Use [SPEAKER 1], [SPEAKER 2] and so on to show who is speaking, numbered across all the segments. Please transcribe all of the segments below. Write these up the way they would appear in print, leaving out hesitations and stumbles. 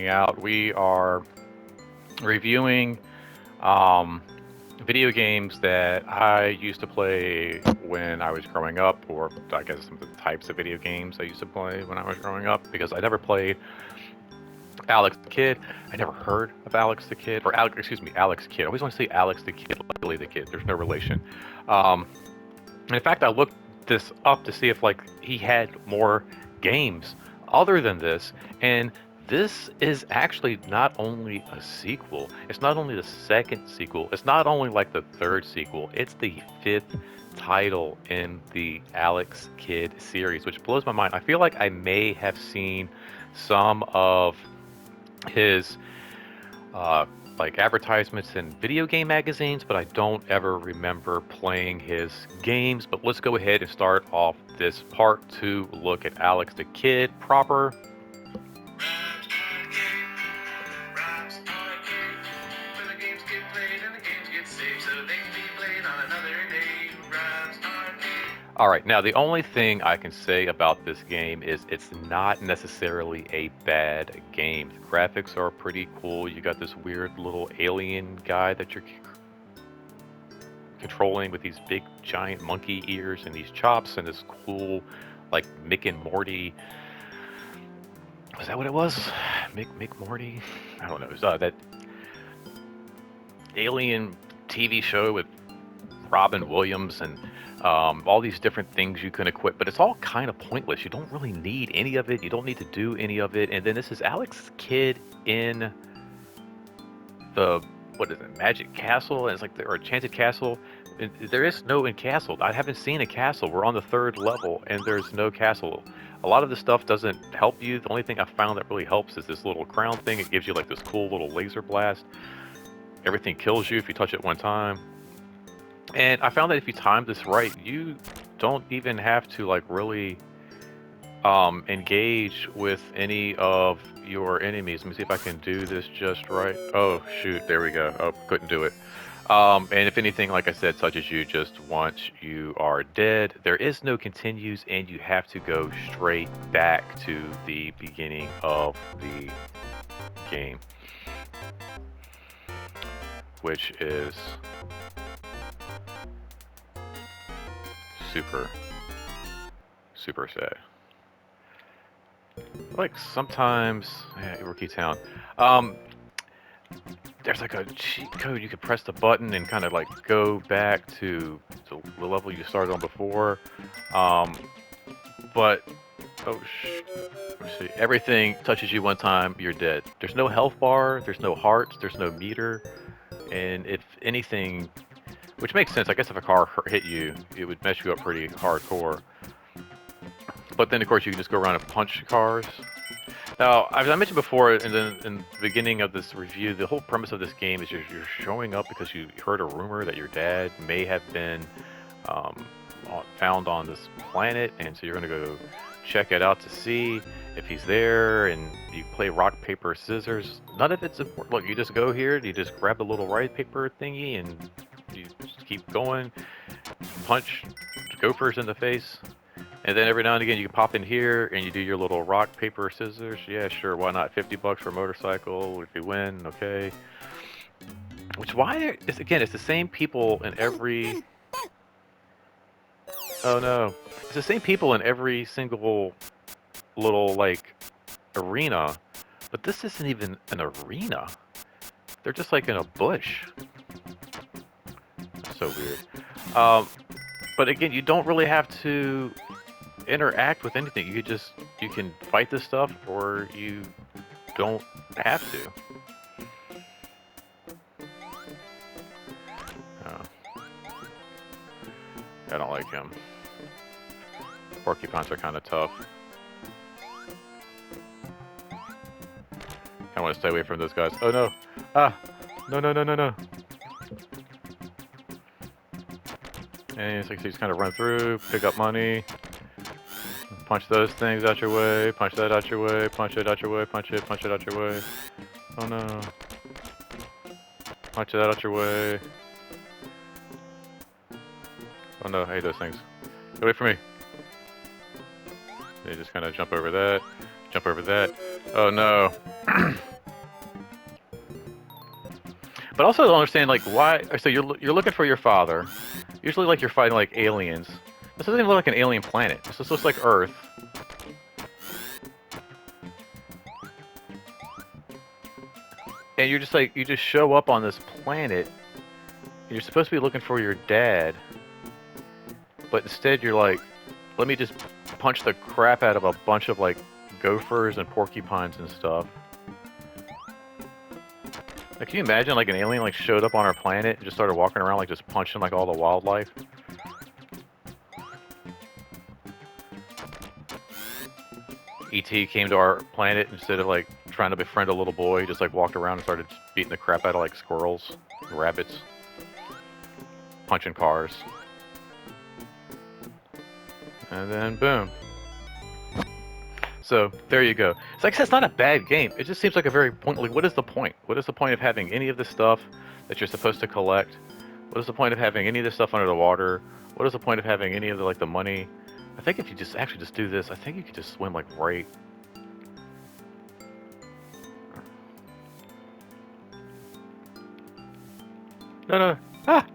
[SPEAKER 1] out. We are reviewing um, video games that I used to play when I was growing up, or I guess some of the types of video games I used to play when I was growing up, because I never played Alex the Kid. I never heard of Alex the Kid, or Alex, excuse me, Alex Kid. I always want to say Alex the Kid, like Billy the Kid. There's no relation. Um, in fact, I looked this up to see if like he had more games other than this, and this is actually not only a sequel. It's not only the second sequel. It's not only like the third sequel. It's the fifth title in the Alex Kidd series, which blows my mind. I feel like I may have seen some of his uh, like advertisements in video game magazines, but I don't ever remember playing his games. But let's go ahead and start off this part to look at Alex the Kid proper. All right, now the only thing I can say about this game is it's not necessarily a bad game. The graphics are pretty cool. You got this weird little alien guy that you're controlling with these big giant monkey ears and these chops and this cool like Mick and Morty. Was that what it was? Mick Morty? I don't know. It was that alien TV show with Robin Williams and all these different things you can equip, but it's all kind of pointless. You don't really need any of it. You don't need to do any of it. And then this is Alex Kidd in the, what is it, Magic Castle? And it's like, or Enchanted Castle. There is no castle. I haven't seen a castle. We're on the third level and there's no castle. A lot of this stuff doesn't help you. The only thing I found that really helps is this little crown thing. It gives you like this cool little laser blast. Everything kills you if you touch it one time. And I found that if you time this right, you don't even have to like really engage with any of your enemies. Let me see if I can do this just right. Oh shoot, there we go. Oh, couldn't do it. And if anything, like I said, touches you just once, you are dead. There is no continues, and you have to go straight back to the beginning of the game, which is super sad. Like sometimes, yeah, Rookie Town. There's like a cheat code. You could press the button and kind of like go back to the level you started on before. But oh let me see. Everything touches you one time, you're dead. There's no health bar. There's no hearts. There's no meter. And if anything, which makes sense. I guess if a car hit you, it would mess you up pretty hardcore. But then, of course, you can just go around and punch cars. Now, as I mentioned before in the beginning of this review, the whole premise of this game is you're showing up because you heard a rumor that your dad may have been found on this planet, and so you're going to go check it out to see if he's there, and you play rock, paper, scissors. None of it's important. Look, you just go here, you just grab the little rice paper thingy, and you just keep going, punch gophers in the face, and then every now and again you can pop in here and you do your little rock, paper, scissors. Yeah, sure, why not? 50 bucks for a motorcycle if you win, okay. Which why is again, it's the same people in every. Oh no, it's the same people in every single little like arena, but this isn't even an arena. They're just like in a bush. So weird. But again, you don't really have to interact with anything. You can fight this stuff, or you don't have to. I don't like him. Porcupines are kind of tough. I want to stay away from those guys. Oh no! Ah! No! And it's like you just kind of run through, pick up money, punch those things out your way, punch that out your way, punch it out your way, punch it out your way. Oh no. Punch that out your way. Oh no, I hate those things. Get away from me. They just kind of jump over that, jump over that. Oh no. But also don't understand like why. So you're looking for your father. Usually like you're fighting like aliens. This doesn't even look like an alien planet. This just looks like Earth. And you're just like you just show up on this planet. You're supposed to be looking for your dad. But instead you're like, let me just punch the crap out of a bunch of like gophers and porcupines and stuff. Like, can you imagine like an alien like showed up on our planet and just started walking around like just punching like all the wildlife? E.T. came to our planet instead of like trying to befriend a little boy, he just like walked around and started beating the crap out of like squirrels, rabbits, punching cars. And then boom. So there you go. It's like it's not a bad game. It just seems like a very point. Like, what is the point? What is the point of having any of this stuff that you're supposed to collect? What is the point of having any of this stuff under the water? What is the point of having any of the like the money? I think if you just actually just do this, I think you could just swim like right. No. Ah!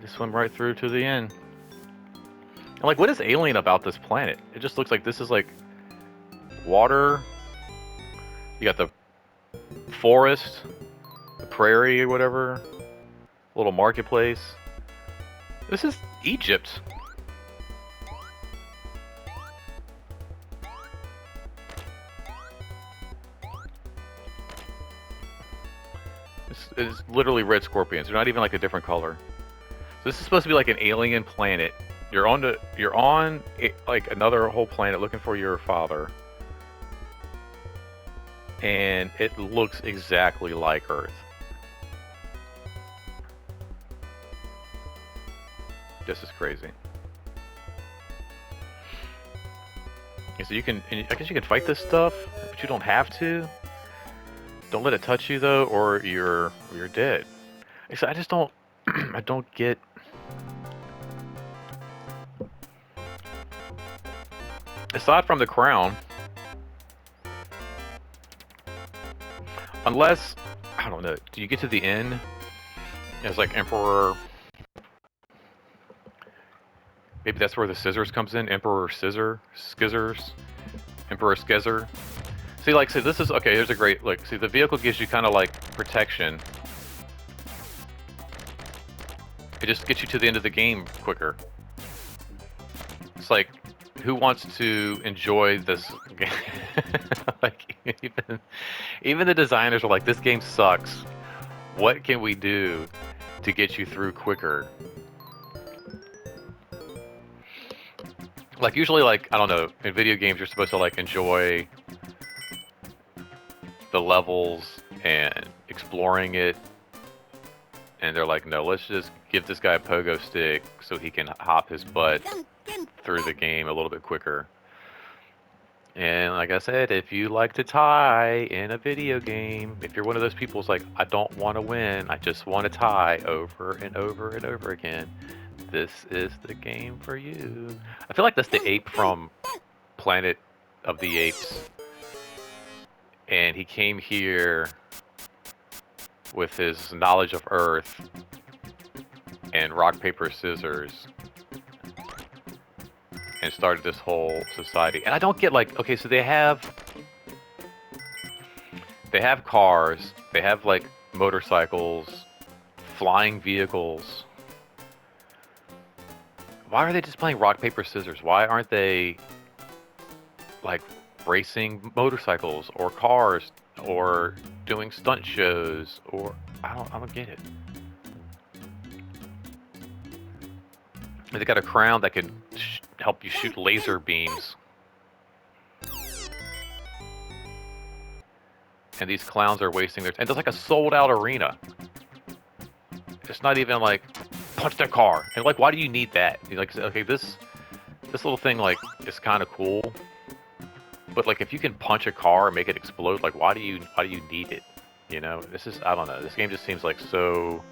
[SPEAKER 1] Just swim right through to the end. And like, what is alien about this planet? It just looks like this is like water. You got the forest, the prairie or whatever, little marketplace. This is Egypt. It's literally red scorpions. They're not even like a different color. So this is supposed to be like an alien planet. You're on like another whole planet looking for your father. And it looks exactly like Earth. This is crazy. Okay, so you can, I guess you can fight this stuff, but you don't have to. Don't let it touch you though, or you're dead. I just don't, I don't get. Aside from the crown, unless, I don't know, do you get to the end as like Emperor? Maybe that's where the scissors comes in. Emperor Skizzers, Emperor Skizzer. See, like, see, this is okay. Here's a great look. See, the vehicle gives you kind of like protection. It just gets you to the end of the game quicker. It's like, who wants to enjoy this game? Like, even the designers are like, this game sucks. What can we do to get you through quicker? Like, usually, like, I don't know, in video games, you're supposed to, like, enjoy the levels and exploring it. And they're like, no, let's just give this guy a pogo stick so he can hop his butt through the game a little bit quicker. And like I said, if you like to tie in a video game, if you're one of those people who's like, I don't want to win, I just want to tie over and over and over again, this is the game for you. I feel like that's the ape from Planet of the Apes. And he came here with his knowledge of Earth and rock, paper, scissors and started this whole society. And I don't get like, okay, so they have cars, they have like motorcycles, flying vehicles. Why are they just playing rock, paper, scissors? Why aren't they like racing motorcycles or cars or doing stunt shows? Or I don't get it. They got a crown that can help you shoot laser beams. And these clowns are wasting their time. And there's like a sold out arena. It's not even like punch their car. And like, why do you need that? You're like, okay, this little thing like is kind of cool. But like, if you can punch a car and make it explode, like, why do you need it? You know, this is, I don't know. This game just seems like so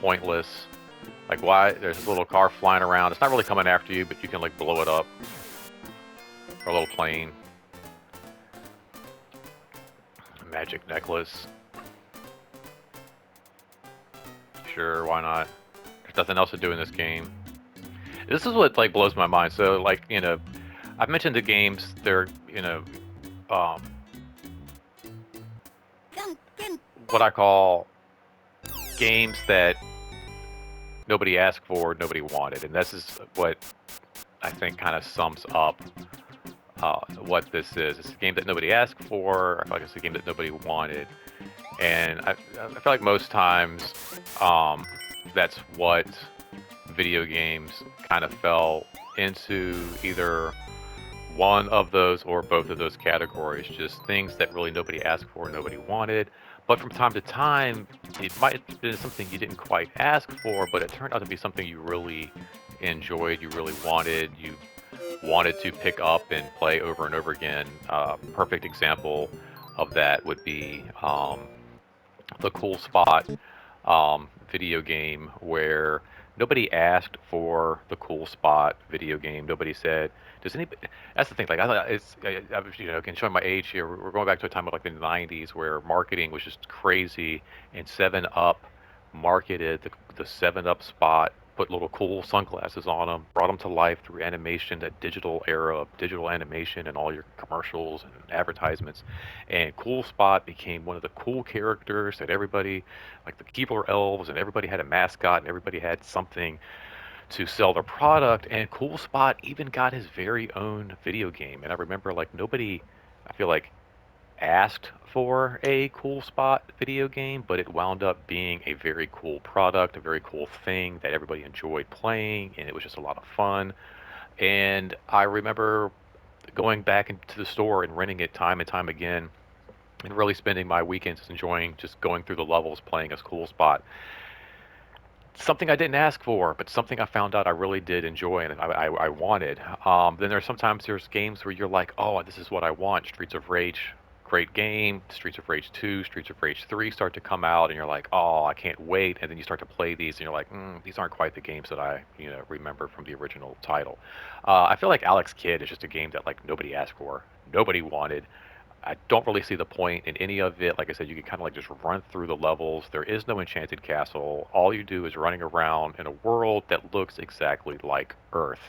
[SPEAKER 1] pointless. Like, why? There's this little car flying around. It's not really coming after you, but you can, like, blow it up. Or a little plane. Magic necklace. Sure, why not? There's nothing else to do in this game. This is what like blows my mind. So like, I've mentioned the games, they're, um, what I call games that nobody asked for, nobody wanted. And this is what I think kind of sums up what this is. It's a game that nobody asked for. I feel like it's a game that nobody wanted. And I feel like most times that's what video games kind of fell into, either one of those or both of those categories. Just things that really nobody asked for, nobody wanted. But from time to time, it might have been something you didn't quite ask for, but it turned out to be something you really enjoyed, you really wanted, you wanted to pick up and play over and over again. Perfect example of that would be the Cool Spot video game, where nobody asked for the Cool Spot video game. Nobody said, "Does anybody?" That's the thing. Like I thought, I was, can show my age here. We're going back to a time of like the '90s where marketing was just crazy, and Seven Up marketed the Seven Up spot. Put little cool sunglasses on them, brought them to life through animation, that digital era of digital animation and all your commercials and advertisements. And Cool Spot became one of the cool characters that everybody, like the Keebler elves, and everybody had a mascot, and everybody had something to sell their product. And Cool Spot even got his very own video game. And I remember, like, nobody, I feel like, asked for a Cool Spot video game, but it wound up being a very cool product, a very cool thing that everybody enjoyed playing, and it was just a lot of fun. And I remember going back into the store and renting it time and time again, and really spending my weekends enjoying just going through the levels, playing as Cool Spot. Something I didn't ask for, but something I found out I really did enjoy and I wanted. Then there's games where you're like, oh, this is what I want. Streets of Rage, great game. Streets of Rage 2, Streets of Rage 3 start to come out, and you're like, oh, I can't wait. And then you start to play these, and you're like, these aren't quite the games that I, remember from the original title. I feel like Alex Kidd is just a game that like nobody asked for, nobody wanted. I don't really see the point in any of it. Like I said, you can kind of like just run through the levels. There is no enchanted castle. All you do is running around in a world that looks exactly like Earth.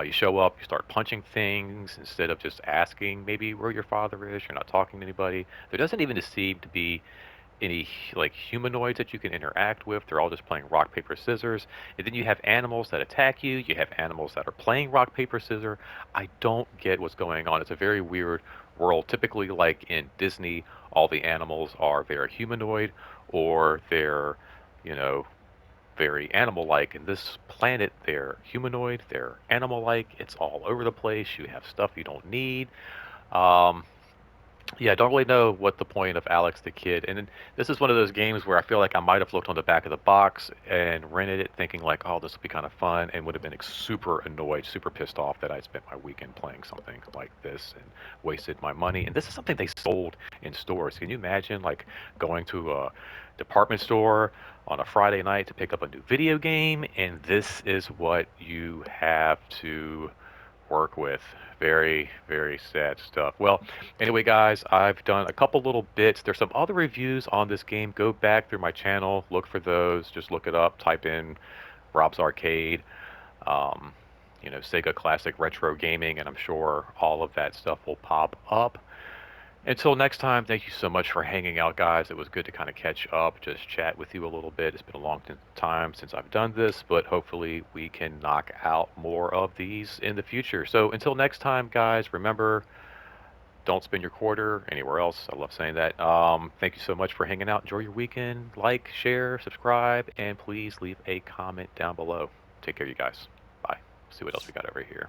[SPEAKER 1] You show up, you start punching things instead of just asking maybe where your father is. You're not talking to anybody. There doesn't even seem to be any like humanoids that you can interact with. They're all just playing rock, paper, scissors. And then you have animals that attack you. You have animals that are playing rock, paper, scissors. I don't get what's going on. It's a very weird world. Typically, like in Disney, all the animals are very humanoid or they're, you know, very animal-like. In this planet, they're humanoid, they're animal-like. It's all over the place. You have stuff you don't need. Um, yeah, I don't really know what the point of Alex the Kid. And then this is one of those games where I feel like I might have looked on the back of the box and rented it thinking like, oh, this will be kind of fun, and would have been super annoyed, super pissed off that I spent my weekend playing something like this and wasted my money. And this is something they sold in stores. Can you imagine like going to a department store on a Friday night to pick up a new video game, and this is what you have to work with? Very, very sad stuff. Well, anyway, guys, I've done a couple little bits. There's some other reviews on this game. Go back through my channel, look for those. Just look it up, type in Rob's Arcade, um, Sega Classic Retro Gaming, and I'm sure all of that stuff will pop up. Until next time, thank you so much for hanging out, guys. It was good to kind of catch up, just chat with you a little bit. It's been a long time since I've done this, but hopefully we can knock out more of these in the future. So until next time, guys, remember, don't spend your quarter anywhere else. I love saying that. Thank you so much for hanging out. Enjoy your weekend. Like, share, subscribe, and please leave a comment down below. Take care, you guys. Bye. See what else we got over here.